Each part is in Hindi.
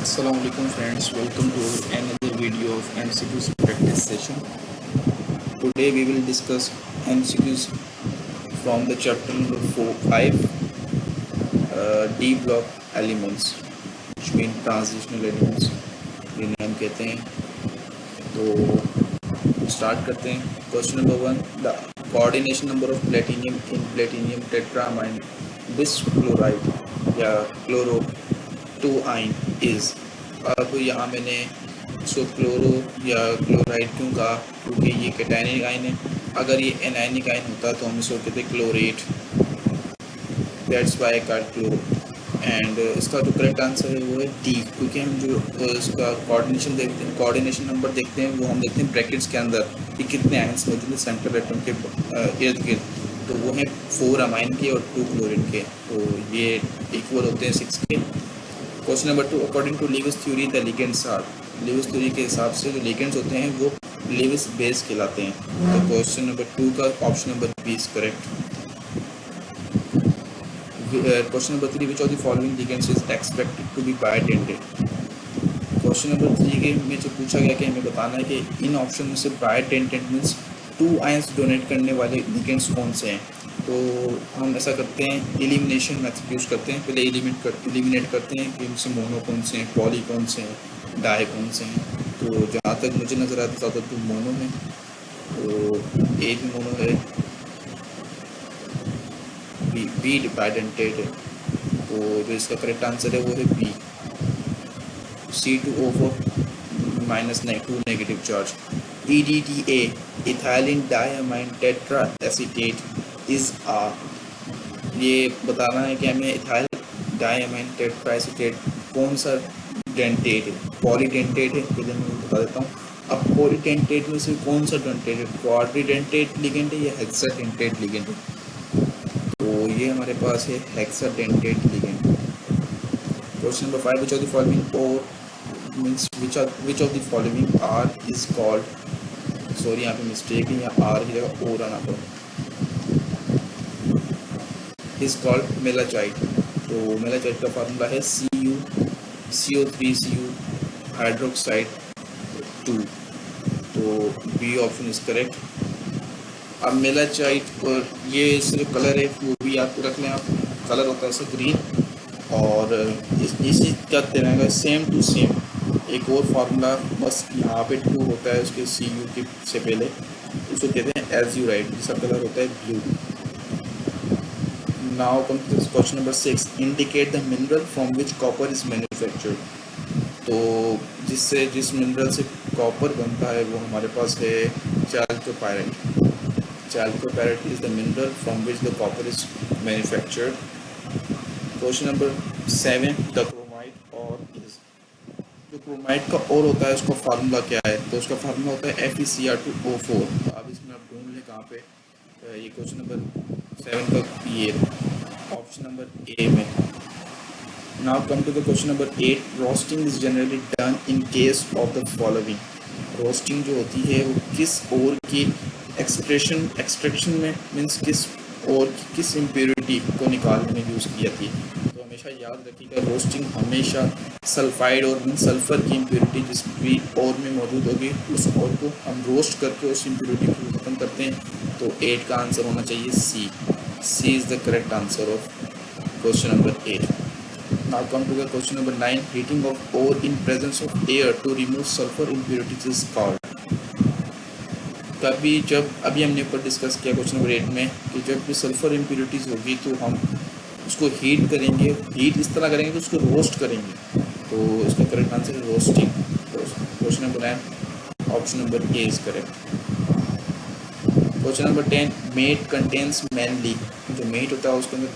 Assalamu alaikum friends, welcome to another video of MCQs practice session. Today we will discuss MCQs from the chapter number 5, D block elements, which mean transitional elements जिन्हें हम कहते हैं. तो स्टार्ट करते हैं. Question number 1, the coordination number of platinum in platinum tetrammine bischloride या क्लोरो 2 आइन इज. अब यहाँ मैंने इसको क्लोरो या क्लोराइड क्यों कहा, क्योंकि ये कैटायनिक आइन है. अगर ये एनायनिक आइन होता तो हम इसको कहते chlorate, that's why I called chloro. And इसका जो करेक्ट आंसर है वो है डी, क्योंकि हम जो इसका कोऑर्डिनेशन देखते हैं, कोऑर्डिनेशन नंबर देखते हैं, वो हम देखते हैं ब्रैकेट्स के अंदर कि कितने आइंस मौजूद हैं सेंट्रल एटम के इर्द गिर्द. तो वो हैं 4 अमाइन के और 2 क्लोरीन के, तो ये इक्वल होते हैं 6 के. Question number 2, according to Lewis theory the ligands are. Lewis theory के हिसाब से जो लिगेंड्स होते हैं वो लीविस बेस कहलाते हैं. तो क्वेश्चन नंबर 2 का option number B is correct. Question number 3, which of the following ligands is expected to be bidentate. Question number 3 के में जो पूछा गया कि हमें बताना है कि इन ऑप्शन में से बायडेंटेड मीन्स 2 आयंस डोनेट करने वाले लिगेंड्स कौन से हैं. तो हम ऐसा करते हैं, एलिमिनेशन मेथड यूज़ करते हैं. पहले एलिमिनेट करते हैं कि इनसे मोनो कौन से हैं, पॉली कौन से हैं, डाई कौन से हैं. तो जहाँ तक मुझे नज़र आता ज़्यादा तो मोनो में, तो ए भी मोनो है, बी बायडेंटेड है. तो जो इसका करेक्ट आंसर है वो है B, C2O4 -2 negative charge. EDTA, ethylene diamine tetra acetate is a. ये बताना है कि हमें इथाइल डायमाइन टेट्रा एसीटेट कौन सा डेंटेट है. पॉलीडेंटेट है, पहले मैं बता देता हूँ. अब पॉलीडेंटेट में से कौन सा डेंटेट है, क्वाड्रीडेंटेट लिगेंड है या हेक्साडेंटेट लिगेंड है. तो ये हमारे पास है hexadentate ligand. Question number 5, which of the following और means which of the following are is called. Sorry यहाँ पे मिस्टेक है, यहाँ आर की जगह और आना पड़ा. Is called malachite. तो मेलाचाइट का फार्मूला है CO3Cu हाइड्रोक्साइड 2. तो बी ऑप्शन इज करेक्ट. अब मेलाचाइट और ये इसका जो कलर है वो भी याद रख लें आप. कलर होता है इसका ग्रीन, और इसी का रहेगा सेम टू सेम. एक और फार्मूला बस यहाँ पे 2 होता है उसके Cu के से पहले, उसको कहते हैं एज्यूराइट, जिसका कलर होता है blue. Now come to question number 6, indicate the mineral from which copper is manufactured. तो जिस मिनरल से कॉपर बनता है वो हमारे पास है chalcopyrite. Chalcopyrite is the mineral from which the copper is manufactured. Question number 7, the chromide ore is. जो क्रोमाइड का और होता है उसका फार्मूला क्या है. तो उसका फार्मूला होता है FeCr2O4. तो अब इसमें आप ढूंढ लें कहाँ पे. ये क्वेश्चन नंबर 7 का ये ऑप्शन नंबर ए में. Now come to the question number 8, roasting is generally done in case of the following. Roasting जो होती है वो किस और की एक्सट्रैक्शन में मीन्स किस इम्प्योरिटी को निकालने में यूज़ की जाती है. तो हमेशा याद रखिएगा, रोस्टिंग हमेशा सल्फाइड और सल्फ़र की इम्प्योरिटी जिस भी और में मौजूद होगी उस और को हम रोस्ट करके उस इम्प्योरिटी को ख़त्म करते हैं. तो 8 का आंसर होना चाहिए C is the correct answer of question number 8. Now come to the question number 9, heating of ore in presence of air to remove sulphur impurities is called. कभी जब अभी हमने ऊपर डिस्कस किया क्वेश्चन नंबर 8 में कि जब भी सल्फ़र इम्प्योरिटीज़ होगी तो हम उसको हीट करेंगे. हीट इस तरह करेंगे तो उसको रोस्ट करेंगे. तो इसका करेक्ट आंसर है roasting. Question number 9 option number A is correct. Question number 10, matte contains mainly. जो मेट होता है उसके अंदर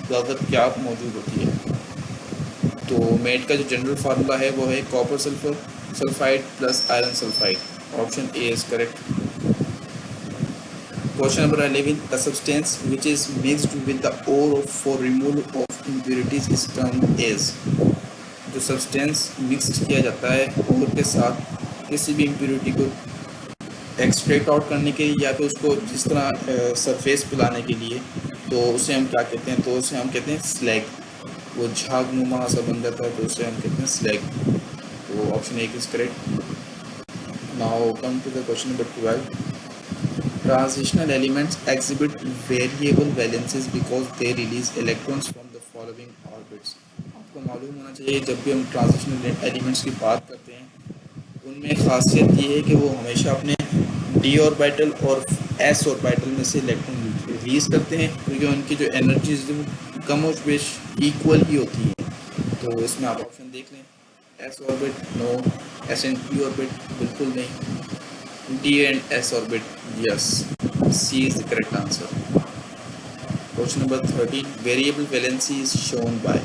ज़्यादातर क्या मौजूद होती है. तो मेट का जो जनरल फार्मूला है वो है copper sulphide plus iron sulphide. Option A is correct. Question number 11, the substance which is mixed with the ore for removal of impurities is termed as. जो सब्सटेंस मिक्स किया जाता है ओर के साथ किसी भी इम्प्योरिटी को एक्सट्रैक्ट आउट करने के लिए या फिर उसको जिस तरह सरफेस पिलाने के लिए, तो उसे हम क्या कहते हैं. तो उसे हम कहते हैं स्लैग. वो झागनुमा सा बन जाता है तो उसे हम कहते हैं स्लैग. तो option A is correct. Now come to the question number 12। Transitional elements exhibit variable valences because they release electrons from the following orbits. आपको मालूम होना चाहिए जब भी हम ट्रांजिशनल एलिमेंट्स की बात करते हैं उनमें खासियत ये है कि वो हमेशा अपने डी ऑर्बिटल और एस ऑर्बिटल में से इलेक्ट्रॉन रिलीज करते हैं, क्योंकि उनकी जो एनर्जीज कम और बेश इक्वल ही होती है। तो इसमें आप ऑप्शन देख लें, S orbit no, S and P orbit बिल्कुल नहीं, D and S orbit yes, C is the correct answer. Question number 13, variable valency is shown by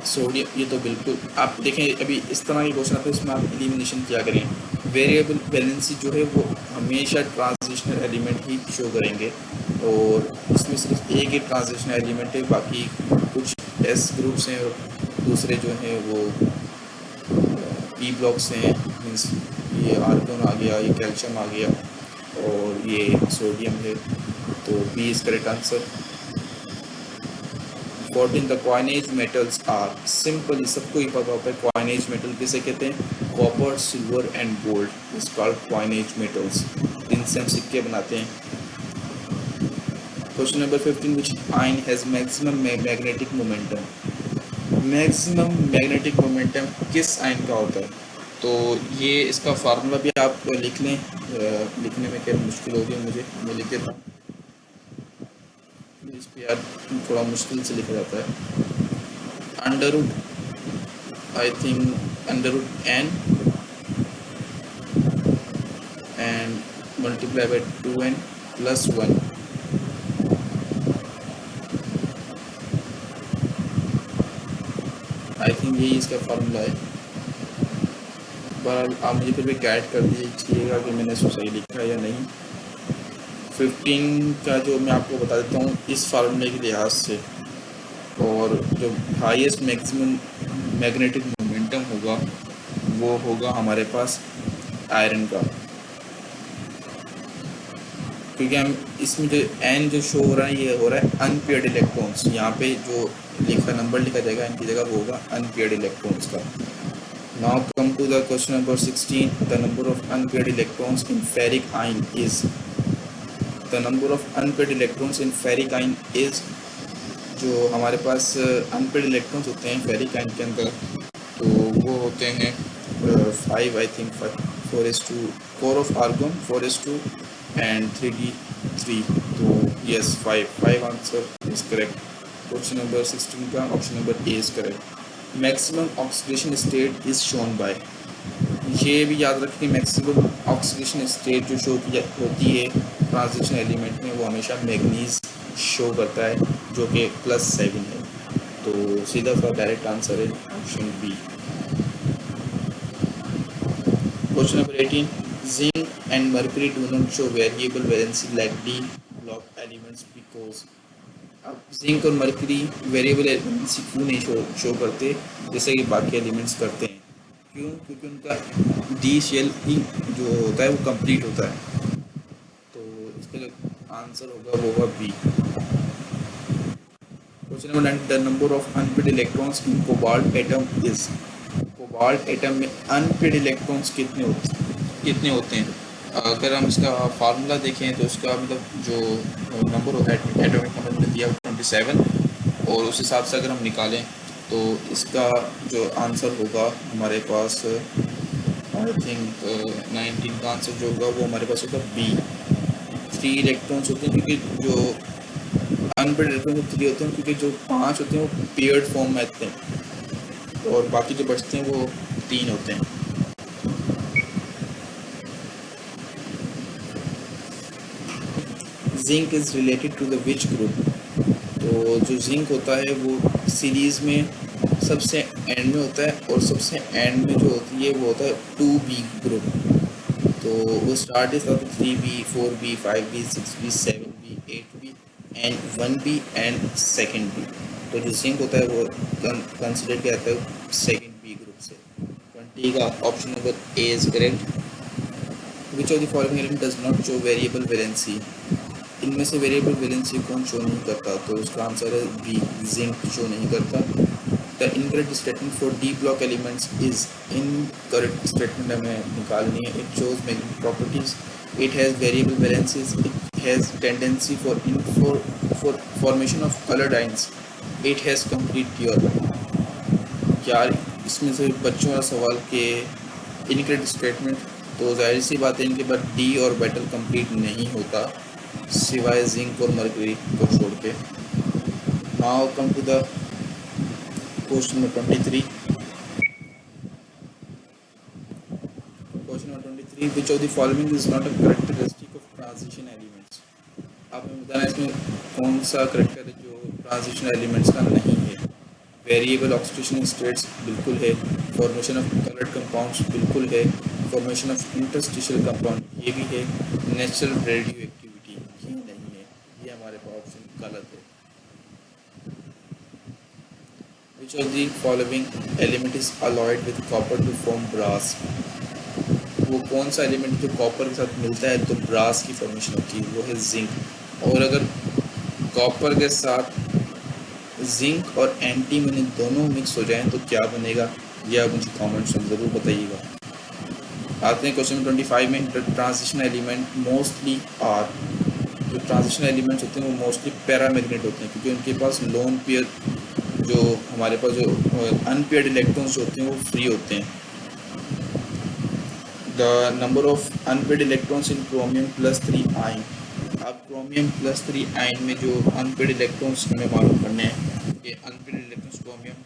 sodium. ये तो बिल्कुल आप देखें, अभी इस तरह के क्वेश्चन आते हैं इसमें आप एलिमिनेशन किया करें। वेरिएबल वैलेंसी जो है वो हमेशा ट्रांजिशनल एलिमेंट ही शो करेंगे, और इसमें सिर्फ एक ही ट्रांजिशनल एलिमेंट है, बाकी कुछ एस ग्रुप्स हैं और दूसरे जो हैं वो पी ब्लॉक्स हैं। मीन्स ये आर्गन आ गया, ये कैल्शियम आ गया और ये सोडियम है, तो B is correct answer. 14, the coinage metals are simple, सबको ही पता होता है कॉइनेज मेटल किसे कहते हैं, copper, silver and gold is called coinage metals, इनसे हम सिक्के बनाते हैं। Question number 15, which ion has maximum magnetic momentum. Maximum magnetic momentum किस आयन का होता है? तो ये इसका फार्मूला भी आप लिख लें, लिखने में क्या मुश्किल होगी मुझे, मैं लिख देता हूँ, इस पे यार थोड़ा मुश्किल से लिखा जाता है। Under root I think under root N and multiply by 2n plus 1। I think यही इसका फार्मूला है, पर आप मुझे फिर भी गाइड कर दीजिएगा कि मैंने इसको सही लिखा है या नहीं। 15 का जो मैं आपको बता देता हूँ इस फार्मूले के लिहाज से, और जो हाईएस्ट मैक्सिमम मैग्नेटिक मोमेंटम होगा वो होगा हमारे पास आयरन का, क्योंकि हम इसमें जो एन जो शो हो रहा है ये हो रहा है अनपेयर्ड इलेक्ट्रॉन्स। यहाँ पे जो लिखा नंबर लिखा जाएगा इनकी जगह वो होगा अनपेयर्ड इलेक्ट्रॉन्स का। Now come to the question number 16, the number of unpaired electrons in ferric ion is. The number of unpaired electrons in ferric ion is, जो हमारे पास अनपेयर्ड इलेक्ट्रॉन्स होते हैं फेरिक आयन के अंदर, तो वो होते हैं 5 I think 4s2 4 of argon 4s2 and 3d3, तो yes 5 answer is correct. Question number 16 का option number A is correct. Maximum oxidation state is shown by, ये भी याद रखें मैक्सिमम ऑक्सीडेशन स्टेट जो शो होती है ट्रांजिशन एलिमेंट में वो हमेशा मैग्नीज शो करता है, जो कि +7 है, तो सीधा सा डायरेक्ट आंसर है option B. Question number 18, zinc and mercury do not show variable valency like D block elements because. अब जिंक और मर्करी वेरिएबल वैलेंसी क्यों नहीं शो करते जैसे कि बाकी एलिमेंट्स करते हैं? क्यों? क्योंकि उनका डी शेल ही जो होता है वो कंप्लीट होता है, तो इसका जो आंसर होगा वो होगा B. Question number 9, the number of unpaid electrons in cobalt atom is. Cobalt atom में अनपेड इलेक्ट्रॉन्स कितने होते हैं? अगर हम इसका फार्मूला देखें तो उसका मतलब जो नंबर होता है एटॉमिक नंबर दिया 27, और उस हिसाब से अगर हम निकालें तो इसका जो आंसर होगा हमारे पास आई थिंक 19 का आंसर जो होगा वो हमारे पास होगा बी। 3 इलेक्ट्रॉन्स होते हैं, क्योंकि जो अनपेड इलेक्ट्रॉन 3 होते हैं, क्योंकि जो 5 होते हैं वो पेयर्ड फॉर्म में आते हैं और बाकी जो बचते हैं वो 3 होते हैं। Zinc is related to the which group. तो जो जिंक होता है वो सीरीज़ में सबसे एंड में होता है, और सबसे एंड में जो होती है वो होता है 2b ग्रुप। तो वो start is 3b 4b 5b 6b 7b 8b and 1b and second B. तो जो जिंक होता है वो कंसिडर किया जाता है सेकेंड बी ग्रुप से। 20 का option number A is correct. Which of the following element does not show variable valency. इनमें से वेरिएबल वैलेंसी कौन शो नहीं करता? तो उसका आंसर है बी, जिंक शो नहीं करता। The incorrect statement for D block elements is, incorrect statement हमें निकालनी है. It shows magnetic properties, it has variable valences, it has tendency for formation of colored ions, it has complete d orbital. यार इसमें से बच्चों का सवाल के इनकरेक्ट स्टेटमेंट, तो जाहिर सी बात है इनके बाद डी ऑर्बिटल कंप्लीट नहीं होता सिवाय जिंक और मरकरी को छोड़ के. Now come to the question number 23. Question number 23. Which of the following is not a characteristic of transition elements? आप हमें बताना इसमें कौन सा करेक्टर है जो ट्रांजिशन एलिमेंट्स का नहीं है. वेरिएबल ऑक्सीडेशन स्टेट्स बिल्कुल है, फॉर्मेशन ऑफ कलर्ड कंपाउंड्स बिल्कुल है, फॉर्मेशन ऑफ इंटरस्टिशियल कंपाउंड ये भी है, नेचुरल रेडियो एक्टिविटी ये नहीं है. ये हमारे पास ऑप्शन गलत है. Which of the following element is alloyed with copper to form brass? वो कौन सा एलिमेंट जो कॉपर के साथ मिलता है तो ब्रास की फॉर्मेशन होती है, वो है जिंक. और अगर कॉपर के साथ जिंक और एंटीमनी दोनों मिक्स हो जाएं तो क्या बनेगा, ये आप मुझे कमेंट्स में ज़रूर बताइएगा. आते हैं क्वेश्चन 25 में. ट्रांजिशन एलिमेंट मोस्टली आर, जो ट्रांजिशन एलिमेंट्स होते हैं वो मोस्टली पैरामैग्नेट होते हैं क्योंकि उनके पास लोन पेयर, जो हमारे पास जो अनपेयर्ड इलेक्ट्रॉन्स होते हैं वो फ्री होते हैं. The number of unpaired electrons in chromium +3 ion. अब क्रोमियम +3 आयन में जो अनपेयर्ड इलेक्ट्रॉन्स हमें मालूम करने हैं कि unpaired electrons chromium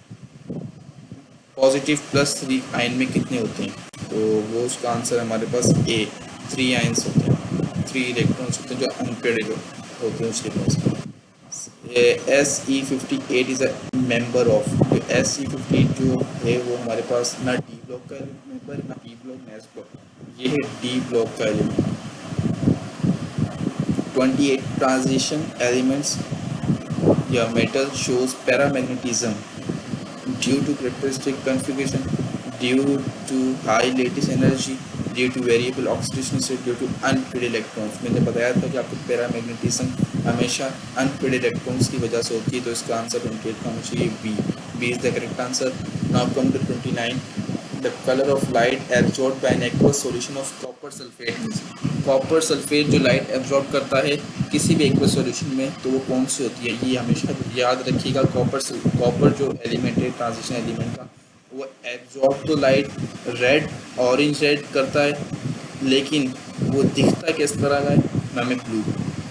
positive +3 ion में कितने होते हैं, तो वो उसका आंसर हमारे पास ए 3 आयन्स होते हैं, 3 इलेक्ट्रॉन्स होते हैं जो अनपेयर्ड होते हैं उसके पास. SE58 is a member of, जो SE58 जो है वो हमारे पास ना डी ब्लॉक का मेंबर ना पी ब्लॉक ना एस ब्लॉक, ये है डी ब्लॉक का एलिमेंट. 28 ट्रांजिशन एलिमेंट्स या metal shows paramagnetism due to characteristic configuration, due to high lattice energy, due to variable oxidation state, due to unpaired electrons. मैंने बताया था कि आपको पैरामैग्नेटिज्म हमेशा अनपेयर्ड इलेक्ट्रॉन्स की वजह से होती है, तो इसका आंसर 28 का होना चाहिए B is the correct answer. Now come to 29. The colour of light absorb by an aqueous solution of copper sulphate. Copper sulphate जो लाइट एब्जॉर्ब करता है किसी भी एक्वस सॉल्यूशन में तो वो कौन सी होती है, ये हमेशा याद रखिएगा. कॉपर जो एलिमेंट है ट्रांजिशन एलिमेंट का, वो एब्जॉर्ब तो लाइट रेड ऑरेंज रेड करता है, लेकिन वो दिखता किस तरह का है, हमें ब्लू.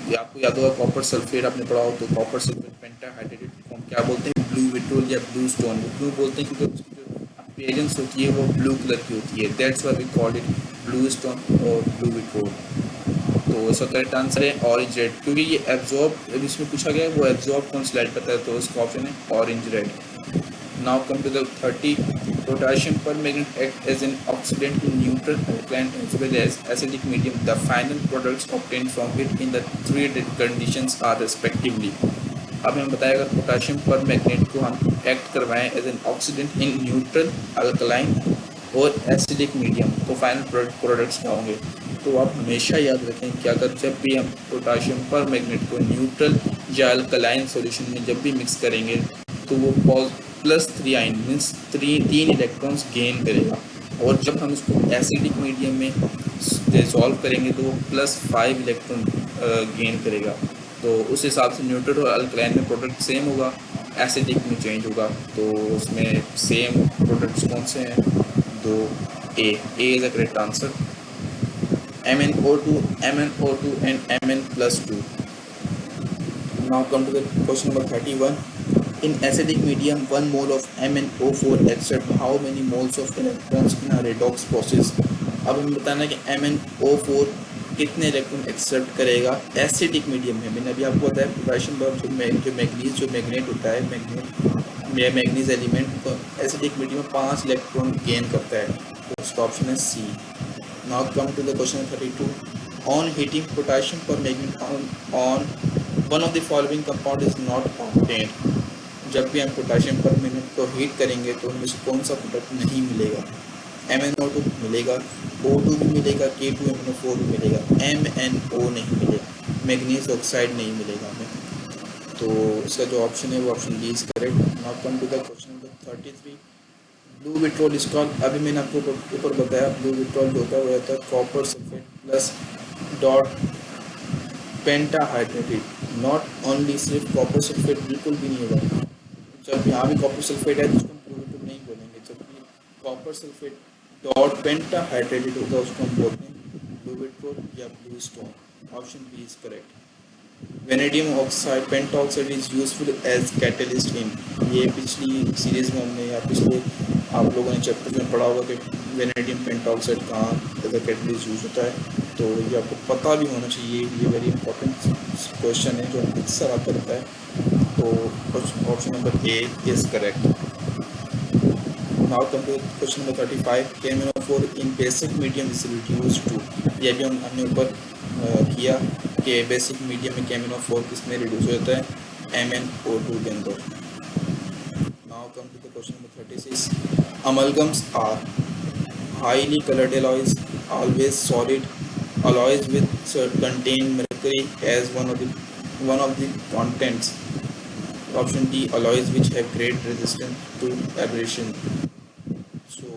ये आपको याद होगा कॉपर सल्फेट आपने पढ़ा हो, तो कॉपर सल्फेट पेंटाहाइड्रेटेड फॉर्म क्या बोलते हैं, ब्लू विट्रोल या ब्लू स्टोन. ब्लू बोलते हैं क्योंकि उसकी जो अपीयरेंस होती है वो ब्लू कलर की होती है, that's why we called it blue stone और ब्लू विट्रोल. तो इसका करेक्ट आंसर है ऑरेंज रेड, क्योंकि ये एब्जॉर्ब इसमें पूछा गया है वो एब्जॉर्ब कौन सी लाइट करता है, तो इसका ऑप्शन है orange red. Now come to the 30. Potassium permanganate act as an oxidant in neutral, alkaline as well as acidic medium. The final products obtained from it in the 3 conditions are respectively. अब हमें बताएगा पोटाशियम परमैग्नेट को हम एक्ट करवाएं as an oxidant in neutral, alkaline और एसिडिक मीडियम, तो फाइनल प्रोडक्ट्स क्या होंगे. तो आप हमेशा याद रखें कि अगर जब भी हम पोटाशियम परमैग्नेट को न्यूट्रल या अल्कलाइन सॉल्यूशन में जब भी मिक्स करेंगे तो वो +3 आयन मीन्स 3 इलेक्ट्रॉन्स गेन करेगा, और जब हम इसको एसिडिक मीडियम में डिसॉल्व करेंगे तो वो +5 इलेक्ट्रॉन गेन करेगा. तो उस हिसाब से न्यूट्रल और अल्कलाइन में प्रोडक्ट सेम होगा, एसिडिक में चेंज होगा. तो उसमें सेम प्रोडक्ट्स कौन से हैं, दो. A is the correct answer. MnO2 and Mn+2. Now come to the question number 31. In acidic medium, 1 mole of MnO4 accepts how many moles of electrons in a redox process? अब हमें बताना है कि MnO4 कितने इलेक्ट्रॉन एक्सेप्ट करेगा एसिडिक मीडियम में. मैंने अभी आपको बताया पोटेशियम जो मैग्नेट होता है, मैग्नीज एलिमेंट तो एसिडिक मीडियम में 5 इलेक्ट्रॉन गेन करता है, तो उसका ऑप्शन है C. Now come to the question 32. On heating potassium permanganate on one of the following compound is not obtained. जब भी हम पोटेशियम परमैंगनेट को हीट करेंगे तो उनमें से कौन सा प्रोडक्ट नहीं मिलेगा, MnO2 मिलेगा, O2 भी मिलेगा, K2MnO4 भी मिलेगा, MnO नहीं मिलेगा, मैग्नीज ऑक्साइड नहीं मिलेगा हमें. तो इसका जो ऑप्शन है वो option D is correct. Now come to the question number 33 blue vitriol stall, अभी मैंने आपको ऊपर बताया ब्लू विट्रोल जो होता है वो रहता है copper sulphate plus dot pentahydrated, not only सिर्फ कॉपर सल्फेट बिल्कुल भी नहीं होगा, जब यहाँ भी कॉपर सल्फेट है तो उसको हम ब्लू विट्रोल नहीं बोलेंगे, जबकि कॉपर सल्फेट डॉट पेंटाहाइड्रेटेड होगा उसको हम बोलते हैं ब्लू विट्रोल या blue stone. Option B is correct. Vanadium oxide pentoxide is useful as catalyst in, ये पिछली सीरीज में हमने या पिछले आप लोगों ने चैप्टर में पढ़ा होगा कि वेनेडियम पेंटाऑक्साइड कहाँ एज अ कैटलिस्ट यूज होता है, तो ये आपको पता भी होना चाहिए, ये वेरी इंपॉर्टेंट क्वेश्चन है जो अक्सर आता रहता है। तो option number A is correct. Now come to question number 35, KMnO4 in basic medium is reduced to, ये भी हमने ऊपर किया कि बेसिक मीडियम में KMnO4 किस में रिड्यूस हो जाता है MnO2 के अंदर। Now come to the question number 36, amalgams are highly coloured alloys, always solid alloys with contain mercury as one of the contents. Option D, alloys which have great resistance to abrasion. So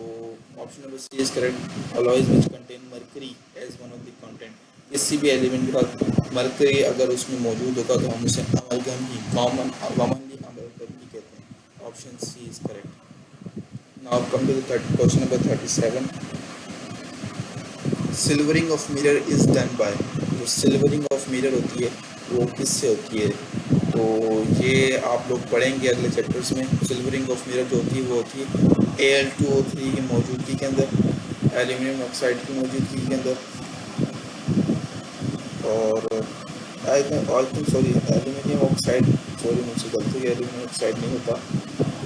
option number C is correct. Alloys which contain mercury as one of the content. किसी भी एलिमेंट के साथ मरकरी अगर उसमें मौजूद होगा तो हम उसे अमलगम ही कॉमनली अमलगम ही कहते हैं। Option C is correct. Now come to the question number 37, silvering of mirror is done by, जो सिल्वरिंग ऑफ मिरर होती है वो किससे होती है, तो ये आप लोग पढ़ेंगे अगले चैप्टर्स में। सिल्वरिंग ऑफ मिरर जो होती है वो होती है Al2O3 की मौजूदगी के अंदर, एल्यूमिनियम ऑक्साइड की मौजूदगी के अंदर, और I think sorry aluminium oxide, sorry मुझसे गलती है, एल्यूमिनियम ऑक्साइड नहीं होता,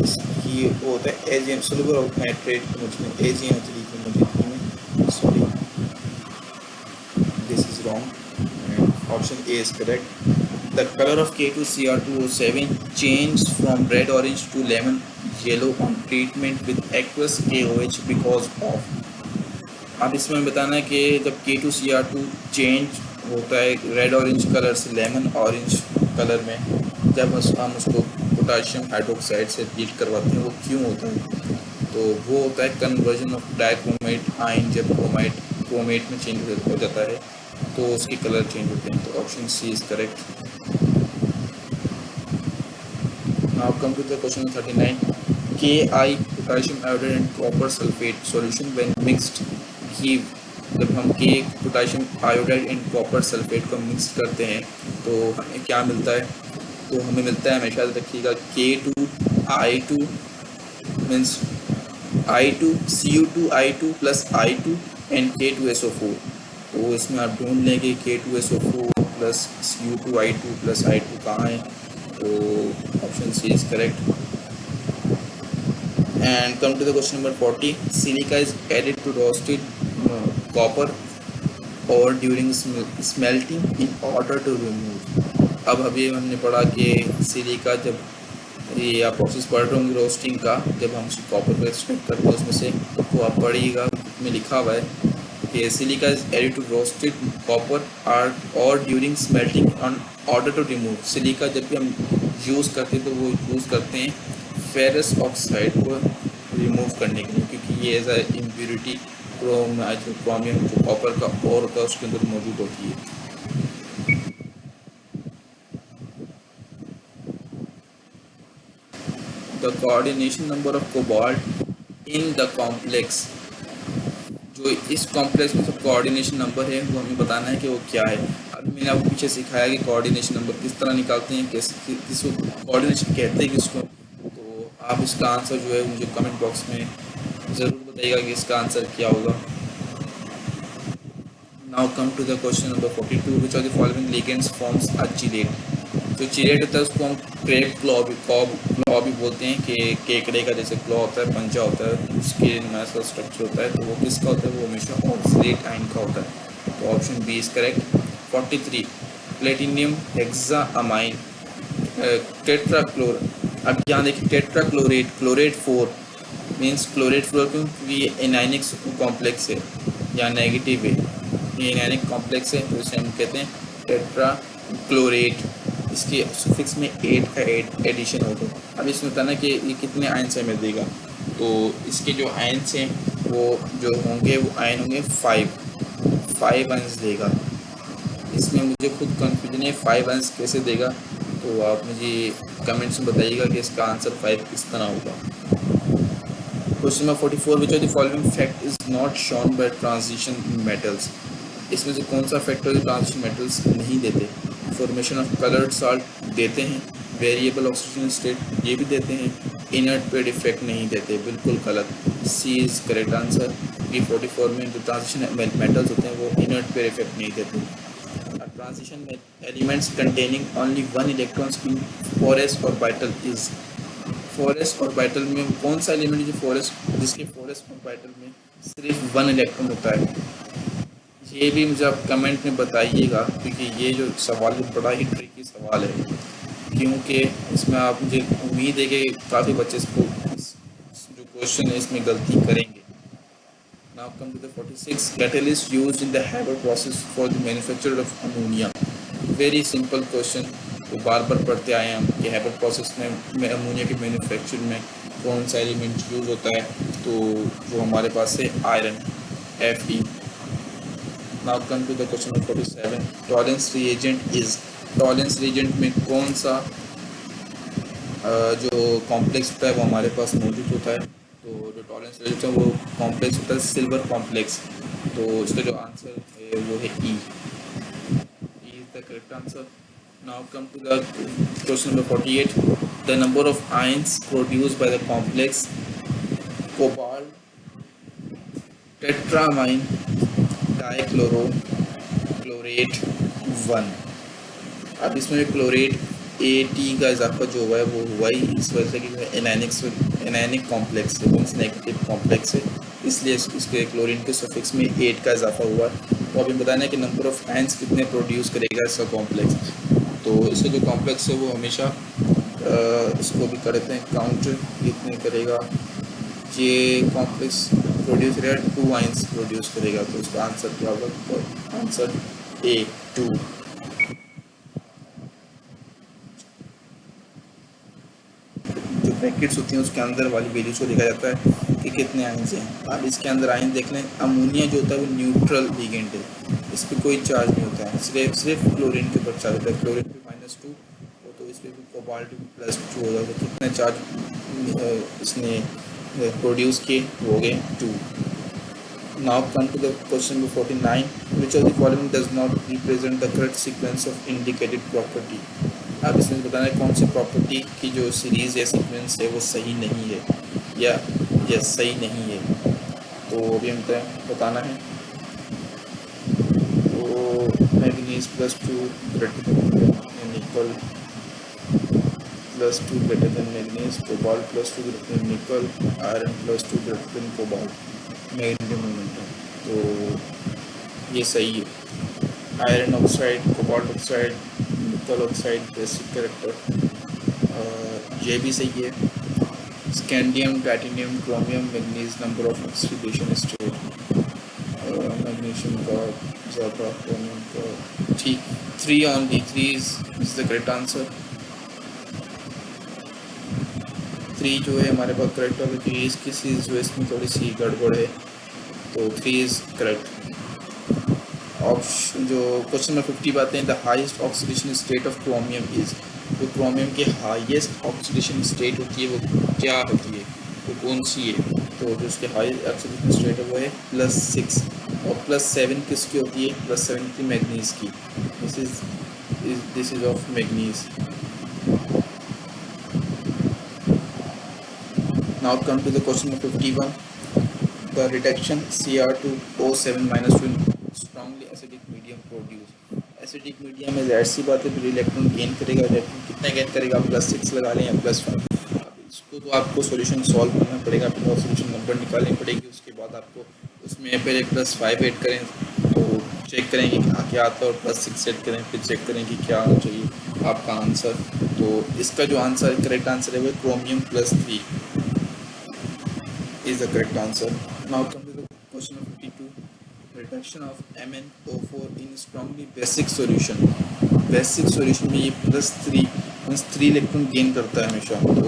इसकी वो होता है एजीएम सिल्वर ऑफ नाइट्रेट की मौजूदगी, AgNO3 की मौजूदगी में, sorry this is wrong. Option A is correct. The colour of K2Cr2O7 change from red orange to lemon yellow on treatment with aqueous KOH because of. अब इसमें बताना है कि जब K2Cr2 चेंज होता है रेड ऑरेंज कलर से लेमन ऑरेंज कलर में, जब हम उसको पोटाशियम हाइड्रोक्साइड से हीट करवाते हैं, वो क्यों होता है, तो वो होता है कन्वर्जन ऑफ डाइक्रोमेट आयन, जब क्रोमेट में चेंज हो जाता है तो उसके कलर चेंज होते हैं। तो option C is correct. Now come to the question 39, Ki potassium iodide and copper sulphate solution when mixed give, जब हम K potassium iodide and copper sulphate को मिक्स करते हैं तो हमें क्या मिलता है, तो हमें मिलता है, हमेशा रखिएगा K2I2 means I2Cu2I2 plus I2 and K2SO4, तो इसमें आप ढूंढ लेंगे K2SO4 plus Cu2I2 plus I2 कहाँ है, तो option C is correct. And come to the question number 40, silica is added to roasted copper ore during smelting in order to remove. अब अभी हमने पढ़ा कि सिलिका, जब ये आप प्रोसेस पढ़ रहे होंगे रोस्टिंग का, जब हम कॉपर को एक्सट्रैक्ट करते हैं उसमें से, तो आप पढ़िएगा में लिखा हुआ है कि silica is added to roasted copper ore during smelting on order to remove. Silica जब भी हम यूज़ करते हैं तो वो यूज़ करते हैं फेरस ऑक्साइड को रिमूव करने के लिए, क्योंकि ये एज ए इम्प्योरिटी क्रोमियम जो कॉपर का और होता है उसके अंदर मौजूद होती है। The coordination number of cobalt in the complex, जो इस कॉम्प्लेक्स में जो कोऑर्डिनेशन नंबर है वो हमें बताना है कि वो क्या है। अभी मैंने आपको पीछे सिखाया कि कोऑर्डिनेशन नंबर किस तरह निकालते हैं, किसको कोऑर्डिनेशन कहते हैं किसको, तो आप इसका आंसर जो है मुझे कमेंट बॉक्स में ज़रूर बताइएगा कि इसका आंसर क्या होगा। Now come to the question number 42, which are the following ligands forms a chelate. जो चिलेट होता है उसको हम क्रेब क्लॉ भी बोलते हैं, कि केकड़े का जैसे क्लॉ होता है, पंजा होता है, उसके ऐसा स्ट्रक्चर होता है, तो वो किसका होता है, वो हमेशा ऑक्सलेट आयन का होता है। तो option B is correct. 43, platinum hexammine tetrachlor. अब यहाँ देखिए टेट्राक्लोरेट, क्लोरेट 4 मीन्स क्लोरेट 4 क्योंकि ये एनायनिक कॉम्प्लेक्स है या नेगेटिव है, ये एनायनिक कॉम्प्लेक्स है, तो इसे हम कहते हैं टेट्राक्लोरेट। इसके सुफिक्स में 8 का 8 एडिशन होगा। अब इसमें बताना कि ये कितने आयन्स हमें देगा। तो इसके जो आयन्स हैं वो जो होंगे वो आयन होंगे 5 आयन्स देगा। इसमें मुझे खुद कन्फ्यूजन है 5 आयन्स कैसे देगा, तो आप मुझे कमेंट्स में बताइएगा कि इसका आंसर 5 किस तरह होगा। Question number 44, which of the following fact is not shown by transition in metals. इसमें से कौन सा फैक्टर ट्रांजिशन मेटल्स नहीं देते। फॉर्मेशन ऑफ कलर्ड साल्ट देते हैं, वेरिएबल ऑक्सीजन स्टेट ये भी देते हैं, इनर्ट पे डिफेक्ट नहीं देते, बिल्कुल गलत, सी इज करेक्ट आंसर। ये 44 में जो ट्रांजिशन मेटल्स होते हैं वो इनर्ट पे डिफेक्ट नहीं देते। Transition elements containing only one electrons in forest orbital is. Forest orbital में कौन सा एलिमेंट जो जिसके फॉरेस्ट ऑर्बिटल में सिर्फ 1 इलेक्ट्रॉन होता है। ये भी मुझे आप कमेंट में बताइएगा, क्योंकि ये जो सवाल है बड़ा ही ट्रिकी सवाल है, क्योंकि इसमें आप मुझे उम्मीद है कि काफ़ी बच्चे इसको जो क्वेश्चन है इसमें गलती करेंगे। Now come to the 46. Catalyst used in the Haber process for the manufacture of ammonia. Very simple question. तो बार बार पढ़ते आए हम कि हैबर प्रोसेस में अमोनिया के मैन्युफैक्चर में कौन सा एलिमेंट यूज़ होता है, तो वो हमारे पास है iron, Fe। Now come to the question number 47. Tollens reagent is. Tollens reagent में कौन सा जो कॉम्प्लेक्स होता है वो हमारे पास मौजूद होता है। तो जो टॉलेंस रिएजेंट है वो कॉम्प्लेक्स होता है सिल्वर कॉम्प्लेक्स। तो इसका जो आंसर है वो है E is the correct answer. Now come to the question number 48. The number of ions produced by the complex cobalt tetramine dichlorate 1। अब इसमें क्लोरेट AT का इजाफा जो हुआ है वो हुआ ही इस वजह से कि एनायनिक कॉम्प्लेक्स है, मीन्स नेगेटिव कॉम्प्लेक्स है, इसलिए इसके क्लोरीन के सफिक्स में 8 का इजाफा हुआ। तो अभी बताना है कि नंबर ऑफ आयंस कितने प्रोड्यूस करेगा इसका कॉम्प्लेक्स। तो इसका जो कॉम्प्लेक्स है वो हमेशा इसको भी करते हैं काउंट कितने करेगा। ये कॉम्प्लेक्स प्रोड्यूस करेगा 2 आयंस प्रोड्यूस करेगा। तो इसका आंसर क्या होगा, तो आंसर A 2। जो ब्रैकेट्स होती हैं उसके अंदर वाली वैल्यूज को देखा जाता है कि कितने आयंस हैं। अब इसके अंदर आयन देख लें, अमोनिया जो होता है वो न्यूट्रल लिगेंड है, इस पर कोई चार्ज नहीं होता है, सिर्फ क्लोरीन के ऊपर चार्ज होता है। क्लोरीन पे -2 तो इस पर भी कोबाल्ट भी +2 हो जाता है। कितने चार्ज इसने प्रोड्यूस किए हो गए 2। Now come to the question number 49. Which of the following does not represent the correct sequence of indicated property? अब इसमें बताना है कौन सी प्रॉपर्टी की जो सीरीज़ या सीक्वेंस है वो सही नहीं है या सही नहीं है। तो अभी हमको बताना है। तो manganese +2 greater than nickel, +2 greater than manganese, cobalt +2 greater than nickel, iron +2 greater than cobalt, magnesium momentum. तो ये सही है। Iron oxide, cobalt oxide, nickel oxide basic character, ये भी सही है। Scandium, titanium, chromium, manganese number of oxidation state, magnesium का ज़्यादा, क्रोमियम का ठीक 3 only, 3 is the correct answer. 3 जो है हमारे पास करेक्ट होगा, क्योंकि इसकी चीज़ जो है इसमें थोड़ी सी गड़बड़ है, तो 3 इज करेक्ट ऑप्शन। जो क्वेश्चन नंबर 50 बातें हैं, the highest oxidation state of chromium is. तो क्रोमियम की हाईएस्ट ऑक्सीडेशन स्टेट होती है वो क्या होती है, वो कौन सी है। तो जो उसके हाईएस्ट ऑक्सीडेशन स्टेट है वो है +6 और +7 किसकी होती है, +7 की मैग्नीज की। This is of manganese. Now come to the question number 51. The reduction Cr2O7-2 in strongly acidic medium produce. Acidic medium में ज़ाहिर सी बात है फिर इलेक्ट्रॉन गेन करेगा। इलेक्ट्रॉन कितने गेन करेगा, +6 लगा लें या +5। अब इसको तो आपको सॉल्यूशन सॉल्व करना पड़ेगा, फिर और सॉल्यूशन नंबर निकालनी पड़ेगी। उसके बाद आपको उसमें पहले +5 ऐड करें तो चेक करेंगे क्या आता है, और +6 ऐड करें फिर चेक करें कि क्या होना चाहिए आपका आंसर। तो इसका जो आंसर करेक्ट आंसर है वो chromium +3 is the correct answer. Now come to the question of 52. Reduction of MnO4 in strongly basic solution. Basic solution में ये +3 मीन्स 3 इलेक्ट्रॉन गेन करता है हमेशा। तो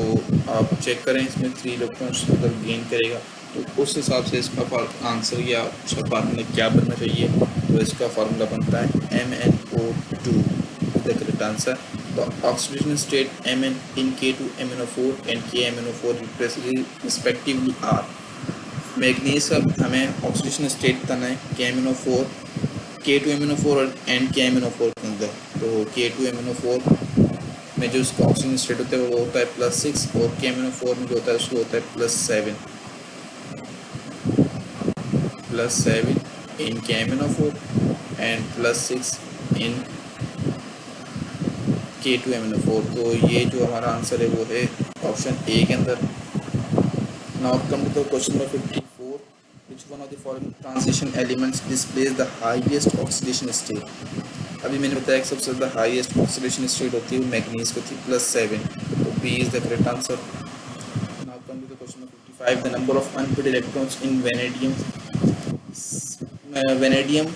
आप चेक करें इसमें 3 इलेक्ट्रॉन्स अगर गेन करेगा तो उस हिसाब से इसका आंसर या उसका फार्मूला क्या बनना चाहिए। तो इसका फार्मूला बनता है MnO2 the correct answer. The oxidation state Mn in K2MnO4 and KMnO4 respectively are. Manganese का हमें ऑक्सीडेशन स्टेट बताना है KMnO4, K2MnO4 और KMnO4 के अंदर। तो K2MnO4 में जो उसका ऑक्सीजन स्टेट होता है वो होता है +6 और KMnO4 में जो होता है उसको होता है +7 in KMnO4 and +6 in K2MnO4। तो ये जो हमारा आंसर है वो है ऑप्शन ए के अंदर। Now come to the question number 54, which one of the following transition elements displays the highest oxidation state। अभी मैंने बताया कि सबसे ज़्यादा हाईएस्ट ऑक्सीडेशन स्टेट होती है वो मैग्नीज को थी +7। तो B is the correct answer. Now come to the question number 55, the number of unpaid electrons in vanadium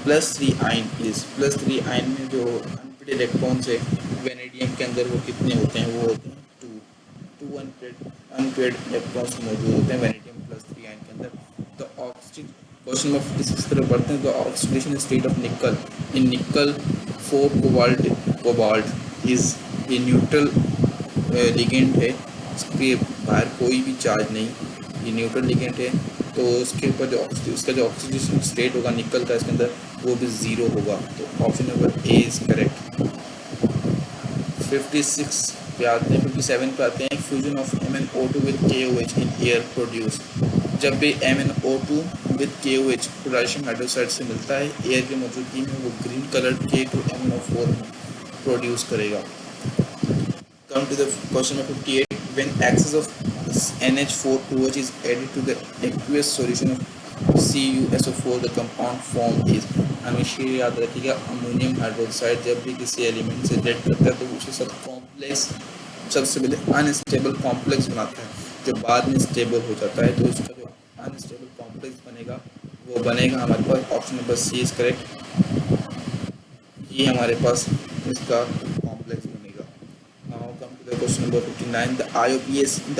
+3 ion is. +3 ion में जो अनपेड इलेक्ट्रॉन्स है वेनेडियम के अंदर वो कितने होते हैं, वो होते हैं 2 अनपेड इलेक्ट्रॉन्स मौजूद होते हैं वेनेडियम +3 आयन के अंदर। तो ऑक्सीजन क्वेश्चन नंबर 56 तरफ बढ़ते हैं। तो ऑक्सीडेशन स्टेट ऑफ निकल इन निकल 4 cobalt is a neutral ligand है। इसके बाहर कोई भी चार्ज नहीं, ये न्यूट्रल लिगेंड है। तो उसके ऊपर जो उसका जो ऑक्सीडेशन स्टेट होगा निकल का इसके अंदर वो भी 0 होगा। तो option number A is correct. 56 पे आते हैं, 57 पे आते हैं। Fusion of MnO2 with KOH in air produce. जब भी MnO2 with KOH potassium hydroxide से मिलता है एयर की मौजूदगी में वो ग्रीन कलर K2MnO4 प्रोड्यूस करेगा। Come to the question number 58, when excess of NH4OH is added to the aqueous solution of CuSO4 the compound form is. हमेशा याद रखिएगा अमोनियम हाइड्रोक्साइड जब भी किसी एलिमेंट से रिएक्ट करता है तो उसके साथ कॉम्प्लेक्स सबसे पहले अनस्टेबल कॉम्प्लेक्स बनाता है जो बाद में स्टेबल हो जाता है। तो उसका जो अनस्टेबल कॉम्प्लेक्स बनेगा वो बनेगा हमारे पास option number C is correct. ये हमारे पास इसका कॉम्प्लेक्स बनेगा। Now come to the question number 59, the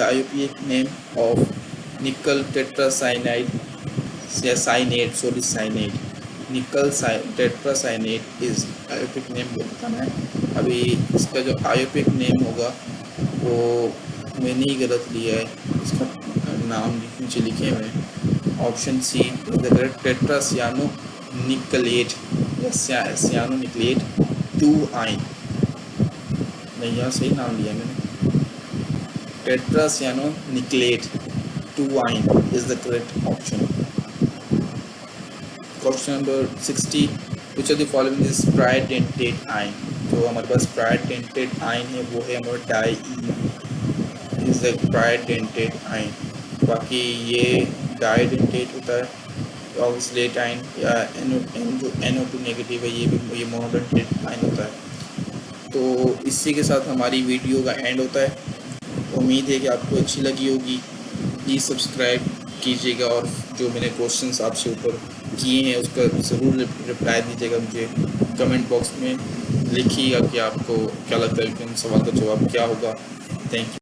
IUPAC name of nickel tetracyanide या साइनेट निकल टेट्रासाइनेट इज IUPAC नेम बताना है। अभी इसका जो IUPAC नेम होगा वो मैंने ही गलत लिया है, इसका नाम नीचे लिखे हुए option C the correct tetracyano nickelate या सियानो निकलेट 2 आयन। नहीं यहाँ सही नाम लिया मैंने, tetracyano nickelate 2 ion is the correct option. Question number 60, which of the following is tridentate ion. जो हमारे पास ट्राइडेंटेट आयन है वो है हमारा di is the tridentate ion. बाकी ये डाइडेंटेट होता है ऑक्सीडेट आयन या जो NO2 नेगेटिव है ये मोनोडेंटेट आयन होता है। तो इसी के साथ हमारी वीडियो का एंड होता है। उम्मीद है कि आपको अच्छी लगी होगी। प्लीज़ सब्सक्राइब कीजिएगा और जो मैंने क्वेश्चंस आपसे ऊपर किए हैं उसका ज़रूर रिप्लाई दीजिएगा। मुझे कमेंट बॉक्स में लिखिएगा कि आपको क्या लगता है कि इन सवाल का जवाब क्या होगा। Thank you.